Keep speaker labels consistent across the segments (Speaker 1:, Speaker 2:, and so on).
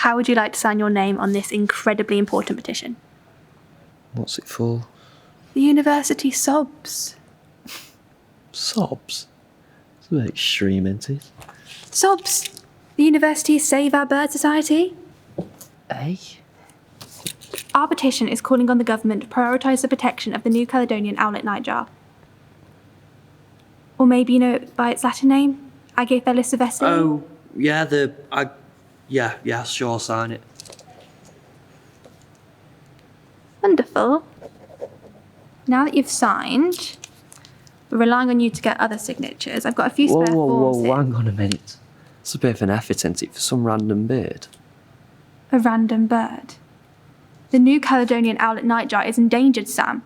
Speaker 1: How would you like to sign your name on this incredibly important petition?
Speaker 2: What's it for?
Speaker 1: The university sobs.
Speaker 2: Sobs? It's a bit extreme, isn't it?
Speaker 1: Sobs. The university Save Our Bird Society.
Speaker 2: Eh?
Speaker 1: Our petition is calling on the government to prioritise the protection of the New Caledonian owlet nightjar. Or maybe you know it by its Latin name, Agathella sylvestre.
Speaker 3: Oh, yeah, yeah, sure, sign it.
Speaker 1: Wonderful. Now that you've signed, we're relying on you to get other signatures. I've got a few spare forms here.
Speaker 2: Hang on a minute. It's a bit of an effort, isn't it, for some random bird?
Speaker 1: A random bird. The New Caledonian owlet nightjar is endangered, Sam.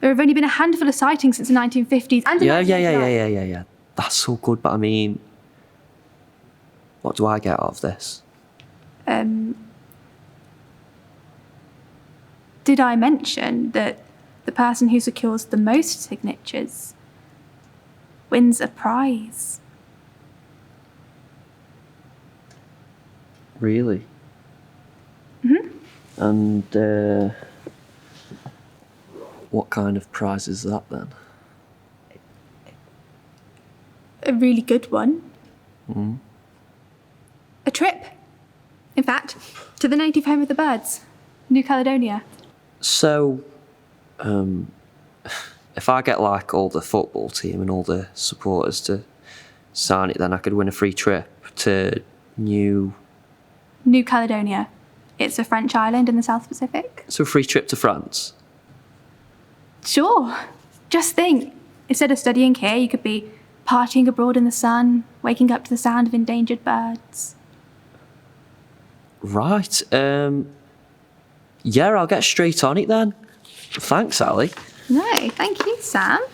Speaker 1: There have only been a handful of sightings since the 1950s and
Speaker 2: Yeah. That's all good, but I mean, what do I get out of this?
Speaker 1: Did I mention that the person who secures the most signatures wins a prize?
Speaker 2: Really?
Speaker 1: Mm-hmm.
Speaker 2: And what kind of prize is that then?
Speaker 1: A really good one.
Speaker 2: Mm.
Speaker 1: A trip. In fact, to the native home of the birds, New Caledonia.
Speaker 2: So, if I get like all the football team and all the supporters to sign it, then I could win a free trip to
Speaker 1: New Caledonia. It's a French island in the South Pacific.
Speaker 2: So a free trip to France?
Speaker 1: Sure. Just think, instead of studying here, you could be partying abroad in the sun, waking up to the sound of endangered birds.
Speaker 2: Right. Yeah, I'll get straight on it then. Thanks, Ali.
Speaker 1: No, thank you, Sam.